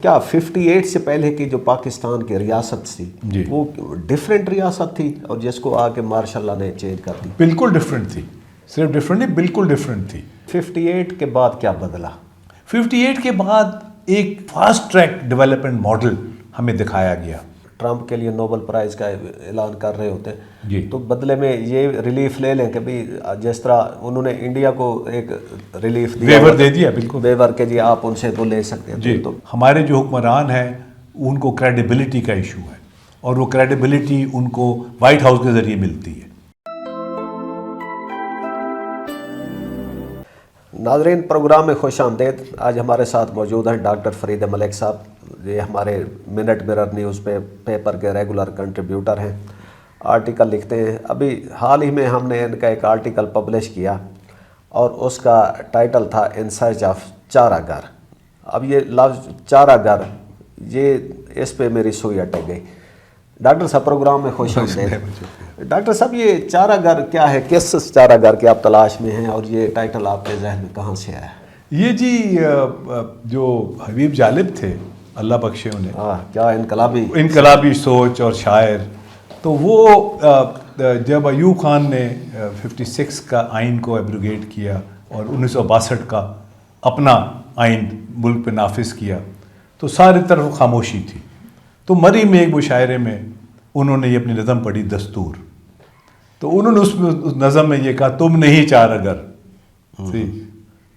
کیا 58 سے پہلے کی جو پاکستان کی ریاست تھی جی وہ ڈیفرنٹ ریاست تھی اور جس کو آگے مارشاء اللہ نے چینج کر دی؟ بالکل ڈفرینٹ تھی، صرف ڈفرینٹ نہیں، بالکل ڈفرینٹ تھی۔ 58 کے بعد کیا بدلا؟ 58 کے بعد ایک فاسٹ ٹریک ڈیولپمنٹ ماڈل ہمیں دکھایا گیا۔ ٹرمپ کے لیے نوبل پرائز کا اعلان کر رہے ہوتے ہیں جی تو بدلے میں یہ ریلیف لے لیں کہ بھی جس طرح انہوں نے انڈیا کو ایک ریلیف دیا، ویور دے دیا، بالکل ویور کے جی آپ ان سے تو لے سکتے ہیں۔ جی تو ہمارے جو حکمران ہیں ان کو کریڈیبلٹی کا ایشو ہے، اور وہ کریڈیبلٹی ان کو وائٹ ہاؤس کے ذریعے ملتی ہے۔ ناظرین، پروگرام میں خوش آمدید۔ آج ہمارے ساتھ موجود ہیں ڈاکٹر فرید ملک صاحب، یہ ہمارے منٹ مرر نیوز پیپر کے ریگولر کنٹریبیوٹر ہیں، آرٹیکل لکھتے ہیں۔ ابھی حال ہی میں ہم نے ان کا ایک آرٹیکل پبلش کیا اور اس کا ٹائٹل تھا ان سرچ آف چارہ گر۔ اب یہ لفظ چارہ گر، یہ اس پہ میری سوئی اٹک گئی۔ ڈاکٹر صاحب پروگرام میں خوش آمدید۔ ڈاکٹر صاحب یہ چارہ گر کیا ہے؟ کس چارہ گر کے آپ تلاش میں ہیں اور یہ ٹائٹل آپ کے ذہن میں کہاں سے آیا؟ یہ جی جو حبیب جالب تھے، اللہ بخشے انہیں، کیا انقلابی سوچ اور شاعر، تو وہ جب ایوب خان نے 56 کا آئین کو ایبروگیٹ کیا اور 1962 کا اپنا آئین ملک پہ نافذ کیا تو ساری طرف خاموشی تھی۔ تو مری میں ایک مشاعرے میں انہوں نے یہ اپنی نظم پڑھی دستور، تو انہوں نے اس نظم میں یہ کہا تم نہیں چارہ گر،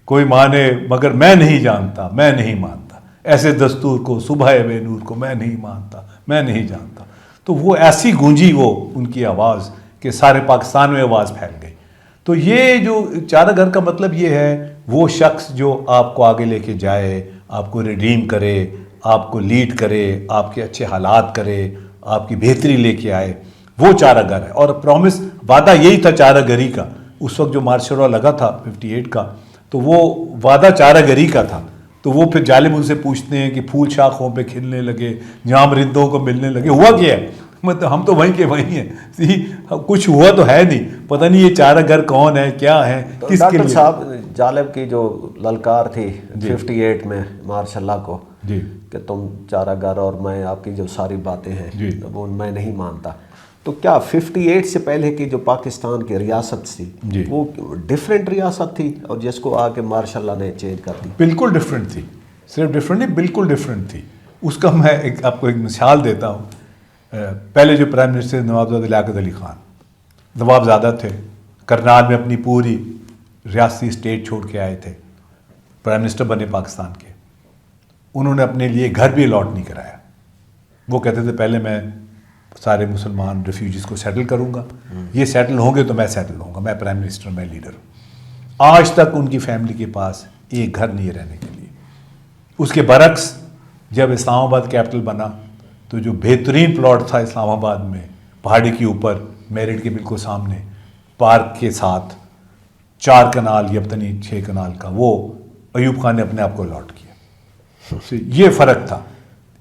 کوئی مانے مگر میں نہیں جانتا، میں نہیں مانتا، ایسے دستور کو صبح بے نور کو میں نہیں مانتا، میں نہیں جانتا۔ تو وہ ایسی گونجی وہ ان کی آواز کہ سارے پاکستان میں آواز پھیل گئی۔ تو یہ جو چارہ گر کا مطلب یہ ہے، وہ شخص جو آپ کو آگے لے کے جائے، آپ کو ریڈیم کرے، آپ کو لیڈ کرے، آپ کے اچھے حالات کرے، آپ کی بہتری لے کے آئے، وہ چارہ گر ہے۔ اور پرومس، وعدہ یہی تھا چارہ گری کا۔ اس وقت جو مارشل لا لگا تھا 58 کا، تو وہ وعدہ چارہ گری کا تھا۔ تو وہ پھر جالب ان سے پوچھتے ہیں کہ پھول شاخوں پہ کھلنے لگے، جام رندوں کو ملنے لگے، ہوا کیا ہے؟ مطلب ہم تو وہیں کے وہیں ہیں، کچھ ہوا تو ہے نہیں، پتہ نہیں یہ چارہ گر کون ہے، کیا ہے، کس کے ڈاکٹر لیے۔ صاحب، جالب کی جو للکار تھی 58 میں مارشاء اللہ کو جی کہ تم چارہ گر اور میں آپ کی جو ساری باتیں ہیں جی وہ میں نہیں مانتا، تو کیا 58 سے پہلے کی جو پاکستان کی ریاست تھی جی وہ ڈیفرنٹ ریاست تھی اور جس کو آگے مارشاء اللہ نے چینج کر دی؟ بالکل ڈفرینٹ تھی، صرف ڈفرینٹ نہیں، بالکل ڈفرینٹ تھی۔ اس کا میں آپ کو ایک مثال دیتا ہوں۔ پہلے جو پرائم منسٹر نوابزادہ لیاقت علی خان نوابزادہ تھے، کرنال میں اپنی پوری ریاستی اسٹیٹ چھوڑ کے آئے تھے، پرائم منسٹر بنے پاکستان کے۔ انہوں نے اپنے لیے گھر بھی الاٹ نہیں کرایا۔ وہ کہتے تھے پہلے میں سارے مسلمان ریفیوجیز کو سیٹل کروں گا، یہ سیٹل ہوں گے تو میں سیٹل ہوں گا، میں پرائم منسٹر، میں لیڈر ہوں۔ آج تک ان کی فیملی کے پاس ایک گھر نہیں ہے رہنے کے لیے۔ اس کے برعکس جب اسلام آباد کیپٹل بنا تو جو بہترین پلاٹ تھا اسلام آباد میں، پہاڑی کے اوپر، میرٹھ کے بالکل سامنے، پارک کے ساتھ، 4 کنال یا پتہ نہیں 6 کنال کا، وہ ایوب خان نے اپنے آپ کو الاٹ کیا۔ یہ فرق تھا،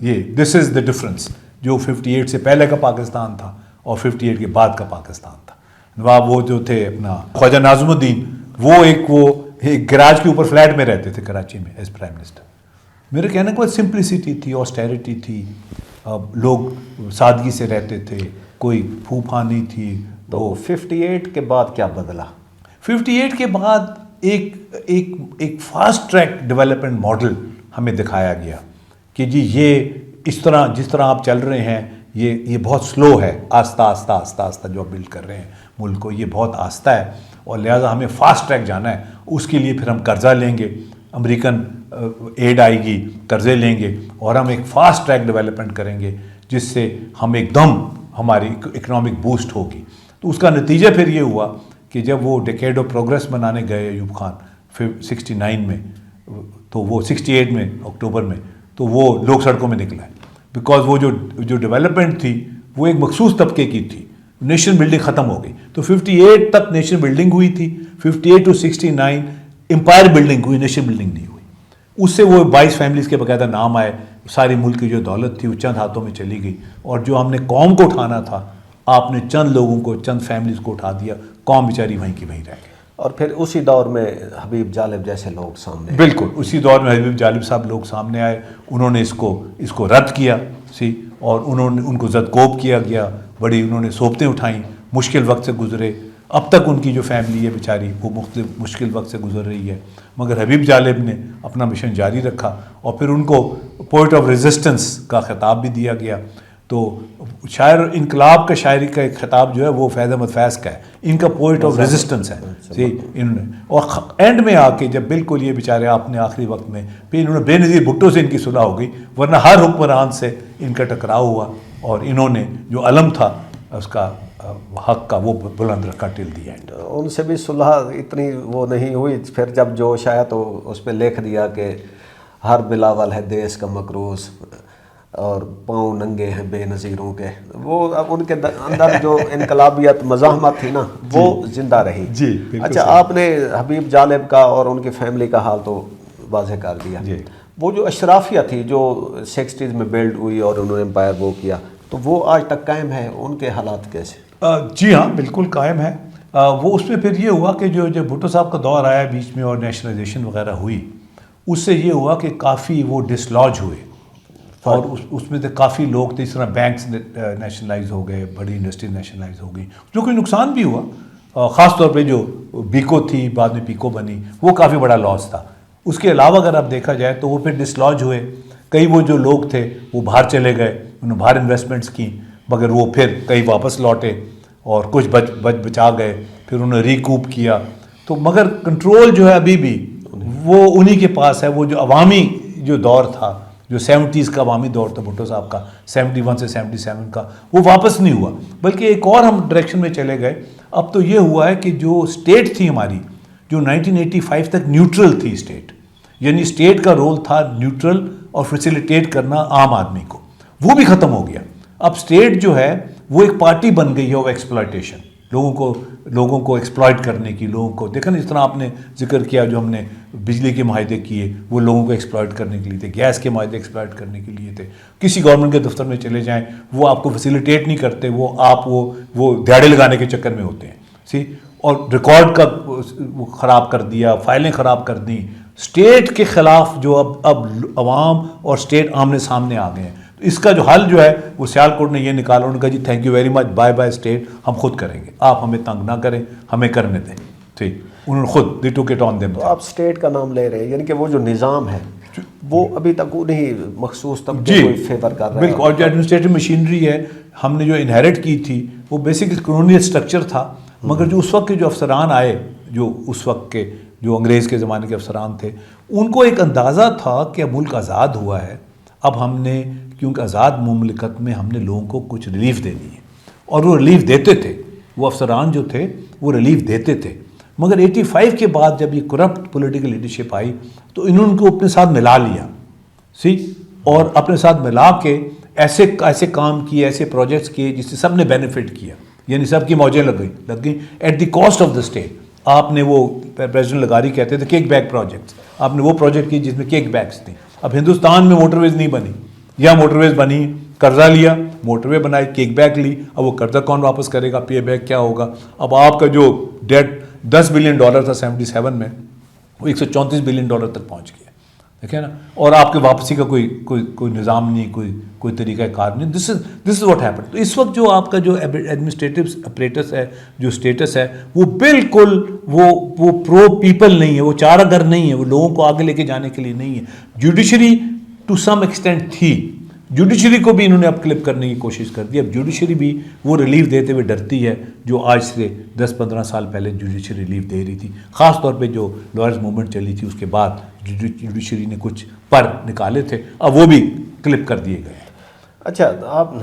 یہ دس از دا ڈفرنس، جو 58 سے پہلے کا پاکستان تھا اور 58 کے بعد کا پاکستان تھا۔ نواب وہ جو تھے اپنا خواجہ ناظم الدین، وہ ایک گراج کے اوپر فلیٹ میں رہتے تھے کراچی میں ایز پرائم منسٹر۔ میرے کہنے کو سمپلسٹی تھی، آسٹیریٹی تھی، لوگ سادگی سے رہتے تھے، کوئی پھوپھا نہیں تھی۔ تو 58 کے بعد کیا بدلا؟ 58 کے بعد ایک فاسٹ ٹریک ڈیولپمنٹ ماڈل ہمیں دکھایا گیا کہ جی یہ اس طرح جس طرح آپ چل رہے ہیں یہ بہت سلو ہے، آہستہ آہستہ آہستہ آہستہ جو بلڈ کر رہے ہیں ملک کو، یہ بہت آہستہ ہے، اور لہٰذا ہمیں فاسٹ ٹریک جانا ہے۔ اس کے لیے پھر ہم قرضہ لیں گے، امریکن ایڈ آئے گی، قرضے لیں گے، اور ہم ایک فاسٹ ٹریک ڈیولپمنٹ کریں گے جس سے ہم ایک دم ہماری اکنامک بوسٹ ہوگی۔ تو اس کا نتیجہ پھر یہ ہوا کہ جب وہ ڈیکیڈ آف پروگریس منانے گئے ایوب خان 69 میں، تو وہ 68 میں اکتوبر میں، تو وہ لوگ سڑکوں میں نکلا ہے، بیکاز وہ جو ڈیولپمنٹ تھی وہ ایک مخصوص طبقے کی تھی، نیشن بلڈنگ ختم ہو گئی۔ تو 58 تک نیشن بلڈنگ ہوئی تھی، 58 to 69 امپائر بلڈنگ ہوئی، نیشن بلڈنگ نہیں ہوئی۔ اس سے وہ 22 فیملیز کے باقاعدہ نام آئے، ساری ملک کی جو دولت تھی وہ چند ہاتھوں میں چلی گئی، اور جو ہم نے قوم کو اٹھانا تھا، آپ نے چند لوگوں کو، چند فیملیز کو اٹھا دیا، قوم بیچاری وہیں کی وہیں رہ گئی۔ اور پھر اسی دور میں حبیب جالب جیسے لوگ سامنے. بالکل اسی دور میں حبیب جالب صاحب لوگ سامنے آئے, انہوں نے اس کو رد کیا اور ان کو زدکوب کیا گیا, بڑی انہوں نے صوبتیں اٹھائیں, مشکل وقت سے گزرے. اب تک ان کی جو فیملی ہے بیچاری وہ مختلف مشکل وقت سے گزر رہی ہے, مگر حبیب جالب نے اپنا مشن جاری رکھا اور پھر ان کو پوئٹ آف ریزسٹنس کا خطاب بھی دیا گیا. تو شاعر انقلاب کا شاعری کا ایک خطاب جو ہے وہ فیض احمد فیض کا ہے, ان کا پوئٹ آف ریزسٹنس ہے انہوں نے. اور اینڈ میں آ کے جب بالکل یہ بیچارے آپ نے آخری وقت میں پھر انہوں نے بے نظیر بھٹو سے ان کی صلح ہو گئی, ورنہ ہر حکمران سے ان کا ٹکراؤ ہوا اور انہوں نے جو علم تھا اس کا حق کا وہ بلند رکھا ٹل دی اینڈ. ان سے بھی صلح اتنی وہ نہیں ہوئی, پھر جب جوش آیا تو اس پہ لکھ دیا کہ ہر بلاول ہے دیس کا مکروز اور پاؤں ننگے ہیں بے نظیروں کے. وہ اب ان کے اندر جو انقلابیت مزاحمت تھی نا وہ زندہ رہی. اچھا, آپ نے حبیب جالب کا اور ان کی فیملی کا حال تو واضح کر دیا. وہ جو اشرافیہ تھی جو 60s میں بلڈ ہوئی اور انہوں نے امپائر وہ کیا, تو وہ آج تک قائم ہے, ان کے حالات کیسے؟ جی ہاں بالکل قائم ہے. وہ اس میں پھر یہ ہوا کہ جو بھٹو صاحب کا دور آیا بیچ میں اور نیشنلائزیشن وغیرہ ہوئی, اس سے یہ ہوا کہ کافی وہ ڈسلاج ہوئے اور اس میں تو کافی لوگ تھے, اس طرح بینکس نیشنلائز ہو گئے, بڑی انڈسٹری نیشنلائز ہو گئی, جو کوئی نقصان بھی ہوا. خاص طور پہ جو بیکو تھی بعد میں پیکو بنی وہ کافی بڑا لاس تھا. اس کے علاوہ اگر آپ دیکھا جائے تو وہ پھر ڈسلاج ہوئے, کئی وہ جو لوگ تھے وہ باہر چلے گئے, انہوں نے باہر انویسٹمنٹس کی, مگر وہ پھر کئی واپس لوٹے اور کچھ بچا گئے, پھر انہوں نے ریکوپ کیا. تو مگر کنٹرول جو ہے ابھی بھی وہ انہی کے پاس ہے. وہ جو عوامی جو دور تھا, جو 70s کا عوامی دور تھا بھٹو صاحب کا 71 سے 77 کا, وہ واپس نہیں ہوا, بلکہ ایک اور ہم ڈائریکشن میں چلے گئے. اب تو یہ ہوا ہے کہ جو اسٹیٹ تھی ہماری, جو 1985 تک نیوٹرل تھی اسٹیٹ, یعنی اسٹیٹ کا رول تھا نیوٹرل اور فیسیلیٹیٹ کرنا عام آدمی کو, وہ بھی ختم ہو گیا. اب اسٹیٹ جو ہے وہ ایک پارٹی بن گئی ہے وہ ایکسپلائٹیشن, لوگوں کو ایکسپلائٹ کرنے کی. لوگوں کو دیکھیں اس طرح آپ نے ذکر کیا جو ہم نے بجلی کے معاہدے کیے وہ لوگوں کو ایکسپلائٹ کرنے کے لیے تھے, گیس کے معاہدے ایکسپلائٹ کرنے کے لیے تھے. کسی گورنمنٹ کے دفتر میں چلے جائیں وہ آپ کو فیسیلیٹیٹ نہیں کرتے, وہ دیہڑے لگانے کے چکر میں ہوتے ہیں. اور ریکارڈ کا وہ خراب کر دیا, فائلیں خراب کر دیں. اسٹیٹ کے خلاف جو اب عوام اور اسٹیٹ آمنے سامنے آ گئے ہیں. اس کا جو حل جو ہے وہ سیالکوٹ نے یہ نکالا, انہوں نے کہا جی thank you very much, bye bye state, ہم خود کریں گے, آپ ہمیں تنگ نہ کریں, ہمیں کرنے دیں. ٹھیک, انہوں نے خود they took it on them. تو آپ اسٹیٹ کا نام لے رہے ہیں, یعنی کہ وہ جو نظام ہے وہ ابھی تک انہیں مخصوص طبقے کو فیور کر رہا ہے. بالکل, اور جو ایڈمنسٹریٹو مشینری ہے ہم نے جو انہیرٹ کی تھی وہ بیسکلی کالونیل اسٹرکچر تھا, مگر جو اس وقت کے جو افسران آئے, جو اس وقت کے جو انگریز کے زمانے کے افسران تھے, ان کو ایک اندازہ تھا کہ اب ملک آزاد ہوا ہے, اب ہم نے کیونکہ آزاد مملکت میں ہم نے لوگوں کو کچھ ریلیف دینی ہے, اور وہ ریلیف دیتے تھے. وہ افسران جو تھے وہ ریلیف دیتے تھے. مگر 85 کے بعد جب یہ کرپٹ پولیٹیکل لیڈرشپ آئی تو انہوں نے ان کو اپنے ساتھ ملا لیا, اور اپنے ساتھ ملا کے ایسے کام کیے, ایسے پروجیکٹس کیے جس سے سب نے بینیفٹ کیا, یعنی سب کی موجیں لگ گئیں at the cost of the state. آپ نے وہ پریزیڈنٹ لگاری کہتے تھے کیک بیک پروجیکٹس, آپ نے وہ پروجیکٹ کی جس میں کیک بیکس تھیں. اب ہندوستان میں موٹر ویز نہیں بنی, یا موٹر ویز بنی, قرضہ لیا, موٹر وے بنائی, کیک بیک لی, اب وہ قرضہ کون واپس کرے گا, پے بیک کیا ہوگا. اب آپ کا جو ڈیٹ $10 بلین تھا 77 میں, وہ $134 بلین تک پہنچ گیا, دیکھیں نا. اور آپ کے واپسی کا کوئی نظام نہیں, کوئی طریقہ کار نہیں. دس از واٹ ہیپن. تو اس وقت جو آپ کا جو ایڈمنسٹریٹو اپریٹس ہے, جو اسٹیٹس ہے, وہ بالکل وہ پرو پیپل نہیں ہے, وہ چارہ گر نہیں ہے, وہ لوگوں کو آگے لے کے جانے کے لیے نہیں ہے. جوڈیشری ٹو سم ایکسٹینٹ تھی, جوڈیشری کو بھی انہوں نے اپ کلپ کرنے کی کوشش کر دی. اب جوڈیشری بھی وہ ریلیف دیتے ہوئے ڈرتی ہے جو آج سے 10-15 سال پہلے جوڈیشری ریلیف دے رہی تھی. خاص طور پہ جو لائرز موومنٹ چلی تھی اس کے بعد جوڈیشری نے کچھ پر نکالے تھے, اب وہ بھی کلپ کر دیے گئے. اچھا,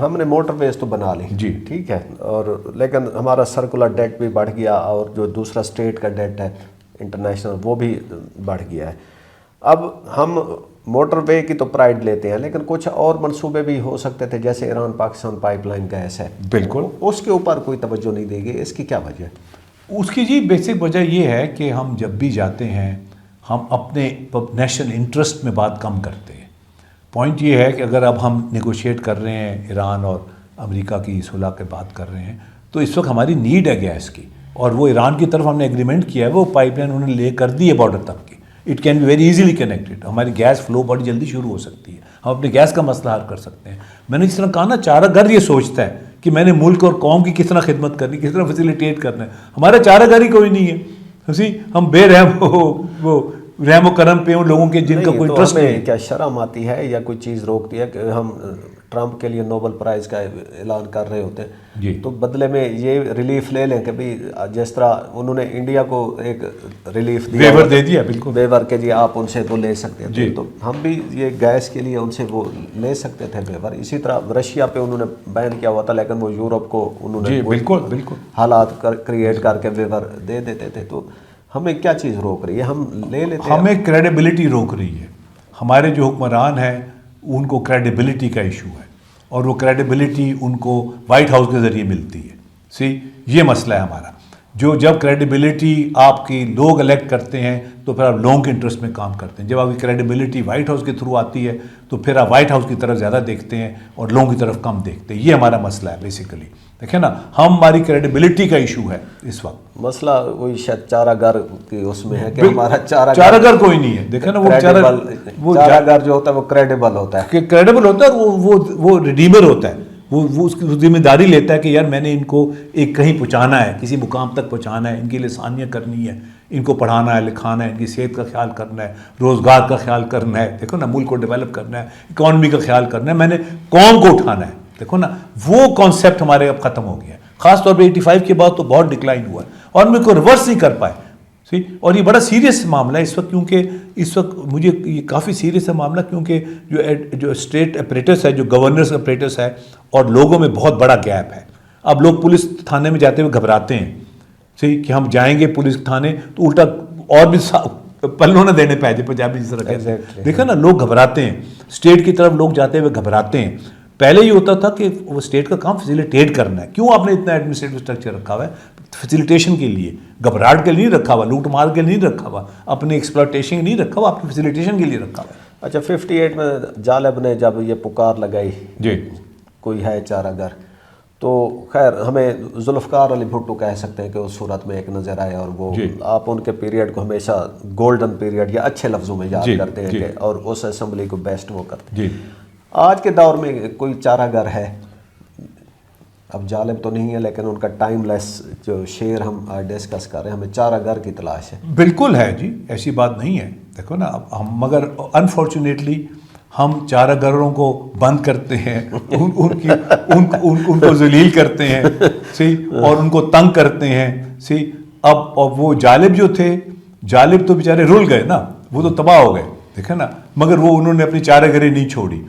ہم نے موٹر ویز تو بنا لی, جی ٹھیک ہے, اور لیکن ہمارا سرکولر ڈیٹ بھی بڑھ گیا, اور جو دوسرا اسٹیٹ کا ڈیٹ ہے انٹرنیشنل وہ بھی بڑھ گیا ہے. اب ہم موٹر وے کی تو پرائڈ لیتے ہیں, لیکن کچھ اور منصوبے بھی ہو سکتے تھے, جیسے Iran Pakistan pipe line gas ہے, بالکل اس کے اوپر کوئی توجہ نہیں دے گی. اس کی کیا وجہ ہے؟ اس کی جی بیسک وجہ یہ ہے کہ ہم جب بھی جاتے ہیں ہم اپنے نیشنل انٹرسٹ میں بات کم کرتے ہیں. پوائنٹ یہ ہے کہ اگر اب ہم نیگوشیٹ کر رہے ہیں ایران اور امریکہ کی صلح کے بات کر رہے ہیں, تو اس وقت ہماری نیڈ ہے گیس کی, اور وہ ایران کی طرف ہم نے ایگریمنٹ کیا ہے، وہ پائپ لائن انہوں نے لے کر دی ہے بارڈر تک کی. It can be very easily connected. ہماری گیس فلو بڑی جلدی شروع ہو سکتی ہے، ہم اپنے گیس کا مسئلہ حل کر سکتے ہیں. میں نے جس طرح کہا نا، چارہ گر یہ سوچتا ہے کہ میں نے ملک اور قوم کی کس طرح خدمت کرنی، کس طرح فیسیلیٹیٹ کرنا ہے. ہمارا چارہ گر ہی کوئی نہیں ہے. ہم بے رحم وہ رحم و کرم پہ ان لوگوں کے جن کا کوئی ٹرسٹ نہیں. کیا شرم آتی ہے یا کوئی چیز روکتی ہے کہ ہم ٹرمپ کے لیے نوبل پرائز کا اعلان کر رہے ہوتے ہیں جی، تو بدلے میں یہ ریلیف لے لیں کہ بھی جس طرح انہوں نے انڈیا کو ایک ریلیف دیا، ویور دے دیا، بالکل ویور کے جی آپ ان سے تو لے سکتے تھے. جی. تو ہم بھی یہ گیس کے لیے ان سے وہ لے سکتے تھے ویور. اسی طرح رشیا پہ انہوں نے بین کیا ہوا تھا، لیکن وہ یورپ کو انہوں نے جی بالکل بالکل حالات کریٹ کر کے ویور دے دیتے تھے. تو ہمیں کیا چیز روک رہی ہے؟ ہم لے لیتے ہیں. ہمیں کریڈیبلٹی روک رہی ہے. ہمارے جو حکمران ہیں ان کو کریڈیبلٹی کا ایشو ہے، اور وہ کریڈیبلٹی ان کو وائٹ ہاؤس کے ذریعے ملتی ہے. یہ مسئلہ ہے ہمارا. جب کریڈیبلٹی آپ کی لوگ الیکٹ کرتے ہیں تو پھر آپ لوگوں کے انٹرسٹ میں کام کرتے ہیں. جب آپ کی کریڈیبلٹی وائٹ ہاؤس کے تھرو آتی ہے تو پھر آپ وائٹ ہاؤس کی طرف زیادہ دیکھتے ہیں اور لوگوں کی طرف کم دیکھتے ہیں. یہ ہمارا مسئلہ ہے بیسیکلی. دیکھیں نا، ہماری کریڈیبلٹی کا ایشو ہے اس وقت. مسئلہ وہی شاید چارہ گر کی اس میں ہے کہ ہمارا چارہ گر کوئی نہیں ہے. دیکھیں نا، وہ چارہ گر جو ہوتا ہے وہ کریڈیبل ہوتا ہے، کریڈیبل ہوتا ہے، وہ ریڈیمر ہوتا ہے. وہ اس کی ذمہ داری لیتا ہے کہ یار میں نے ان کو ایک کہیں پہنچانا ہے، کسی مقام تک پہنچانا ہے، ان کے لیے آسانیاں کرنی ہے، ان کو پڑھانا ہے، لکھانا ہے، ان کی صحت کا خیال کرنا ہے، روزگار کا خیال کرنا ہے. دیکھو نا، ملک کو ڈیولپ کرنا ہے، اکانومی کا خیال کرنا ہے، میں نے قوم کو اٹھانا ہے. دیکھو نا، وہ کانسیپٹ ہمارے اب ختم ہو گیا ہے. خاص طور پہ 85 کے بعد تو بہت ڈکلائن ہوا ہے اور ہم اس کو ریورس نہیں کر پائے. اور یہ بڑا سیریس معاملہ ہے اس وقت، کیونکہ اس وقت مجھے یہ کافی سیریس ہے معاملہ، کیونکہ جو اسٹیٹ اپریٹس ہے، جو گورنرس اپریٹس ہے، اور لوگوں میں بہت بڑا گیپ ہے. اب لوگ پولیس تھانے میں جاتے ہوئے گھبراتے ہیں کہ ہم جائیں گے پولیس تھانے تو الٹا اور بھی پلوں نہ دینے پہ پنجابی جس طرح کہتے ہیں. دیکھا نا، لوگ گھبراتے ہیں. اسٹیٹ کی طرف لوگ جاتے ہوئے گھبراتے ہیں. پہلے یہ ہوتا تھا کہ وہ اسٹیٹ کا کام فیسیلیٹیٹ کرنا ہے. کیوں آپ نے اتنا ایڈمنسٹریٹو اسٹرکچر رکھا ہوا ہے؟ فیسیلیٹیشن کے لیے. گھبراہٹ کے لیے نہیں رکھا ہوا، لوٹ مار کے لیے نہیں رکھا ہوا، اپنے ایکسپلوٹیشن کے لیے نہیں رکھا ہوا، اپنی فیسیلیٹیشن کے لیے رکھا ہوا ہے. اچھا، 58 میں جالب نے جب یہ پکار لگائی جی، کوئی ہے چارہ گر، تو خیر ہمیں ذوالفقار علی بھٹو کہہ سکتے ہیں کہ اس صورت میں ایک نظر آئے، اور وہ آپ ان کے پیریڈ کو ہمیشہ گولڈن پیریڈ یا اچھے لفظوں میں یاد کرتے ہیں کہ اور اس اسمبلی کو بیسٹ وہ کرتے ہیں. آج کے دور میں کوئی چارہ گر ہے؟ اب جالب تو نہیں ہے، لیکن ان کا ٹائم لیس جو شعر ہم ڈسکس کر رہے ہیں، ہمیں چارہ گر کی تلاش ہے. بالکل ہے جی، ایسی بات نہیں ہے. دیکھو نا، اب ہم مگر انفارچونیٹلی ہم چارہ گروں کو بند کرتے ہیں، ان کو ذلیل کرتے ہیں، اور ان کو تنگ کرتے ہیں. اب وہ جالب جو تھے، جالب تو بیچارے رل گئے نا، وہ تو تباہ ہو گئے. دیکھیں نا، مگر وہ انہوں نے اپنی چارہ گری نہیں چھوڑی.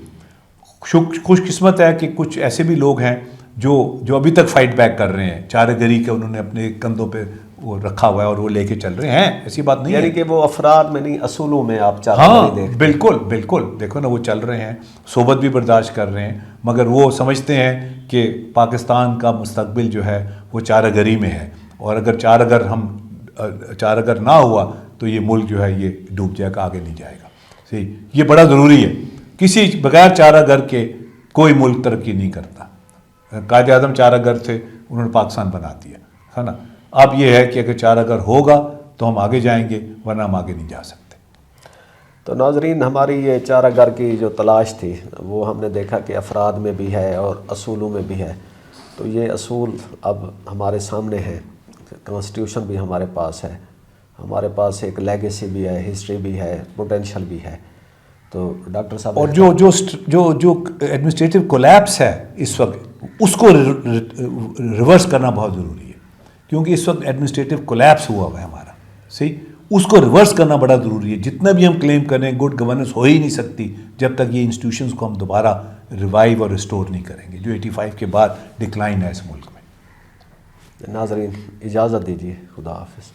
خوش قسمت ہے کہ کچھ ایسے بھی لوگ ہیں جو ابھی تک فائٹ بیک کر رہے ہیں. چارہ گری کے انہوں نے اپنے کندھوں پہ وہ رکھا ہوا ہے اور وہ لے کے چل رہے ہیں. ایسی بات نہیں ہے، یعنی کہ وہ افراد میں نہیں، اصولوں میں آپ چارہ گری دیکھتے. بالکل بالکل. دیکھو نا، وہ چل رہے ہیں، صحبت بھی برداشت کر رہے ہیں، مگر وہ سمجھتے ہیں کہ پاکستان کا مستقبل جو ہے وہ چارہ گری میں ہے، اور اگر چارہ گر نہ ہوا تو یہ ملک جو ہے یہ ڈوب جائے گا، آگے نہیں جائے گا. یہ بڑا ضروری ہے. کسی بغیر چارہ گر کے کوئی ملک ترقی نہیں کرتا. قائد اعظم چارہ گر تھے، انہوں نے پاکستان بنا دیا ہے نا. اب یہ ہے کہ اگر چارہ گر ہوگا تو ہم آگے جائیں گے، ورنہ ہم آگے نہیں جا سکتے. تو ناظرین، ہماری یہ چارہ گر کی جو تلاش تھی وہ ہم نے دیکھا کہ افراد میں بھی ہے اور اصولوں میں بھی ہے. تو یہ اصول اب ہمارے سامنے ہیں، کانسٹیٹیوشن بھی ہمارے پاس ہے، ہمارے پاس ایک لیگیسی بھی ہے، ہسٹری بھی ہے، پوٹینشل بھی ہے. تو ڈاکٹر صاحب، اور جو ایڈمنسٹریٹو کولیپس ہے اس وقت، اس کو ریورس کرنا بہت ضروری ہے، کیونکہ اس وقت ایڈمنسٹریٹو کولیپس ہوا ہے ہمارا. اس کو ریورس کرنا بڑا ضروری ہے. جتنا بھی ہم کلیم کریں، گڈ گورننس ہو ہی نہیں سکتی جب تک یہ انسٹیٹیوشنز کو ہم دوبارہ ریوائیو اور ریسٹور نہیں کریں گے، جو 85 کے بعد ڈکلائن ہے اس ملک میں. ناظرین اجازت دیجیے، خدا حافظ.